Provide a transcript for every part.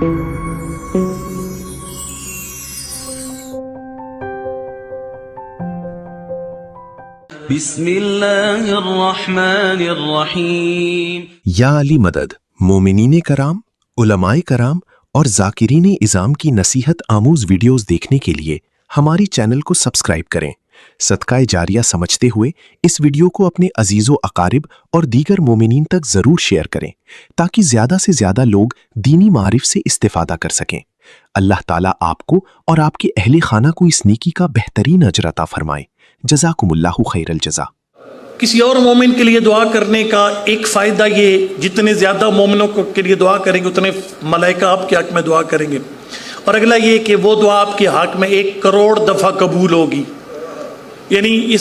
بسم اللہ الرحمن الرحیم۔ یا علی مدد، مومنین کرام، علماء کرام اور ذاکرین اعظام کی نصیحت آموز ویڈیوز دیکھنے کے لیے ہماری چینل کو سبسکرائب کریں۔ صدقہ جاریہ سمجھتے ہوئے اس ویڈیو کو اپنے عزیز و اقارب اور دیگر مومنین تک ضرور شیئر کریں تاکہ زیادہ سے زیادہ لوگ دینی معارف سے استفادہ کر سکیں۔ اللہ تعالیٰ آپ کو اور آپ کے اہل خانہ کو اس نیکی کا بہترین اجر عطا فرمائے۔ جزاکم اللہ خیر الجزا۔ کسی اور مومن کے لیے دعا کرنے کا ایک فائدہ یہ، جتنے زیادہ مومنوں کے لیے دعا کریں گے اتنے ملائکہ آپ کے حق میں دعا کریں گے، اور اگلا یہ کہ وہ دعا آپ کے حق میں 1 کروڑ دفعہ قبول ہوگی۔ یعنی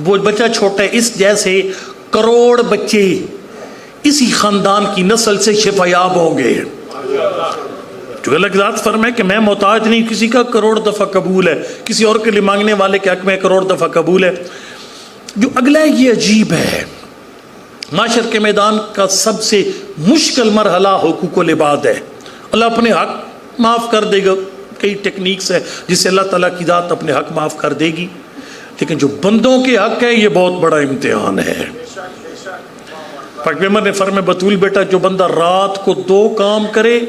وہ بچہ چھوٹا ہے، اس جیسے کروڑ بچے اسی خاندان کی نسل سے شفایاب ہوں گے۔ جو اللہ کی ذات فرمائے کہ میں محتاج نہیں، کسی کا کروڑ دفعہ قبول ہے، کسی اور کے لیے مانگنے والے کے حق میں کروڑ دفعہ قبول ہے۔ جو اگلا ہے یہ عجیب ہے۔ معاشر کے میدان کا سب سے مشکل مرحلہ حقوق العباد ہے۔ اللہ اپنے حق معاف کر دے گا، کئی ٹیکنیکس ہے جس سے اللہ تعالیٰ کی ذات اپنے حق معاف کر دے گی، لیکن جو بندوں کے حق ہے یہ بہت بڑا امتحان ہے۔ پاک پیغمبر نے فرمایا بطول بیٹا، جو بندہ رات کو 2 کام کرے،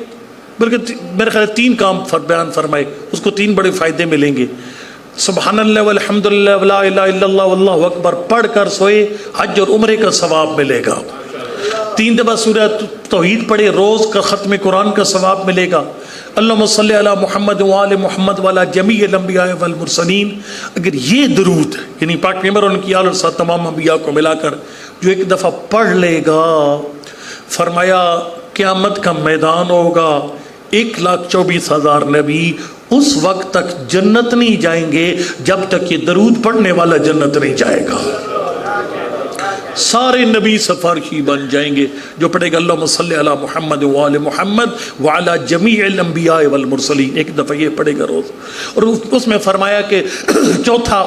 بلکہ میرے خیال 3 کام بیان فرمائے، اس کو 3 بڑے فائدے ملیں گے۔ سبحان اللہ والحمد للہ ولا الہ الا اللہ واللہ اکبر پڑھ کر سوئے، حج اور عمرے کا ثواب ملے گا۔ 3 دفعہ سورہ توحید پڑھے، روز کا ختم قرآن کا ثواب ملے گا۔ اللہم صلی علی محمد وآل محمد وعلی جمیع الانبیاء والمرسلین۔ اگر یہ درود یعنی پاک پیغمبر اور ان کی آل اور ساتھ تمام انبیاء کو ملا کر جو 1 دفعہ پڑھ لے گا، فرمایا قیامت کا میدان ہوگا، 1,24,000 نبی اس وقت تک جنت نہیں جائیں گے جب تک یہ درود پڑھنے والا جنت نہیں جائے گا۔ سارے نبی سفارشی بن جائیں گے جو پڑھے گا اللہم صلی علی محمد وآل محمد وعلی جمیع الانبیاء والمرسلین، 1 دفعہ یہ پڑھے گا روز۔ اور اس میں فرمایا کہ چوتھا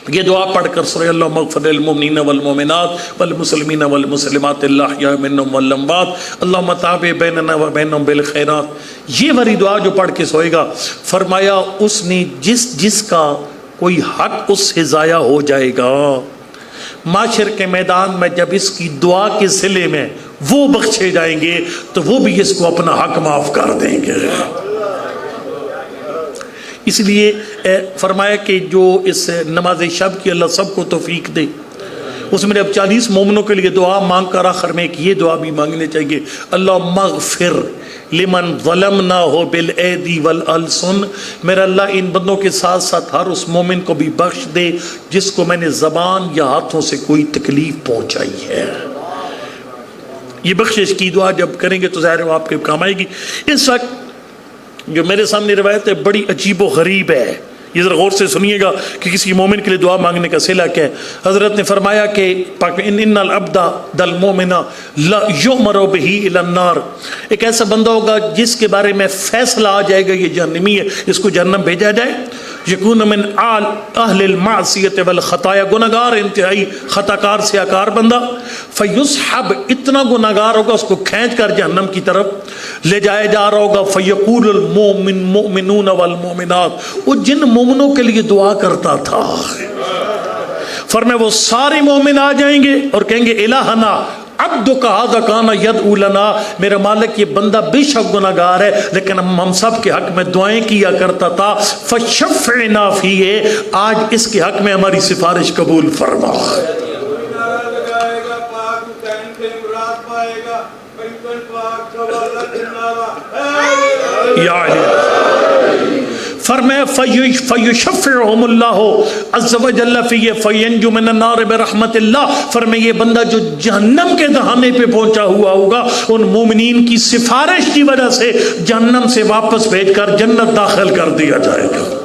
یہ دعا پڑھ کر سورہ اللہم اغفر للمؤمنین والمؤمنات والمسلمین والمسلمات الاحیاء منہم والاموات اللہم تابع بیننا وبینہم بالخیرات، یہ والی دعا جو پڑھ کے سوئے گا، فرمایا اس نے جس کا کوئی حق اس سے ضائع ہو جائے گا، معاشر کے میدان میں جب اس کی دعا کے صلے میں وہ بخشے جائیں گے تو وہ بھی اس کو اپنا حق معاف کر دیں گے۔ اس لیے فرمایا کہ جو اس نماز شب کی اللہ سب کو توفیق دے، اس میں اب 40 مومنوں کے لیے دعا مانگ کر آخر میں ایک یہ دعا بھی مانگنے چاہیے، اللہم اغفر لمن ظلمنا ہو بالایدی والالسن، میرا اللہ ان بندوں کے ساتھ ساتھ ہر اس مومن کو بھی بخش دے جس کو میں نے زبان یا ہاتھوں سے کوئی تکلیف پہنچائی ہے۔ یہ بخشش کی دعا جب کریں گے تو ظاہر ہے آپ کے کام آئے گی۔ اس وقت جو میرے سامنے روایت ہے بڑی عجیب و غریب ہے، یہ ذرا غور سے سنیے گا کہ کسی مومن کے لیے دعا مانگنے کا صلہ کیا ہے۔ حضرت نے فرمایا کہ ان العبد المؤمن لا یؤمر بہ الی النار، ایک ایسا بندہ ہوگا جس کے بارے میں فیصلہ آ جائے گا یہ جہنمی ہے، اس کو جہنم بھیجا جائے۔ یکون من اہل المعصیۃ والخطایا، گناہگار انتہائی خطا کار سے آکار بندہ، فیسحب، اتنا گناہگار ہوگا اس کو کھینچ کر جہنم کی طرف لے جایا جا رہا ہوگا، فیقول المؤمنون والمؤمنات، وہ جن مومنوں کے لیے دعا کرتا تھا، فرمایا وہ سارے مومن آ جائیں گے اور کہیں گے الہنا عبدک ھذا کان یدعو لنا، میرا مالک یہ بندہ بے شک گناہگار ہے لیکن ہم سب کے حق میں دعائیں کیا کرتا تھا، فشفعنا فیہ، آج اس کے حق میں ہماری سفارش قبول فرما۔ یا فرمایا فیشفعہم اللہ عز وجل فیہ فینجو من النار برحمت اللہ، فرمایا یہ بندہ جو جہنم کے دہانے پہ پہنچا ہوا ہوگا ان مومنین کی سفارش کی وجہ سے جہنم سے واپس بھیج کر جنت داخل کر دیا جائے گا۔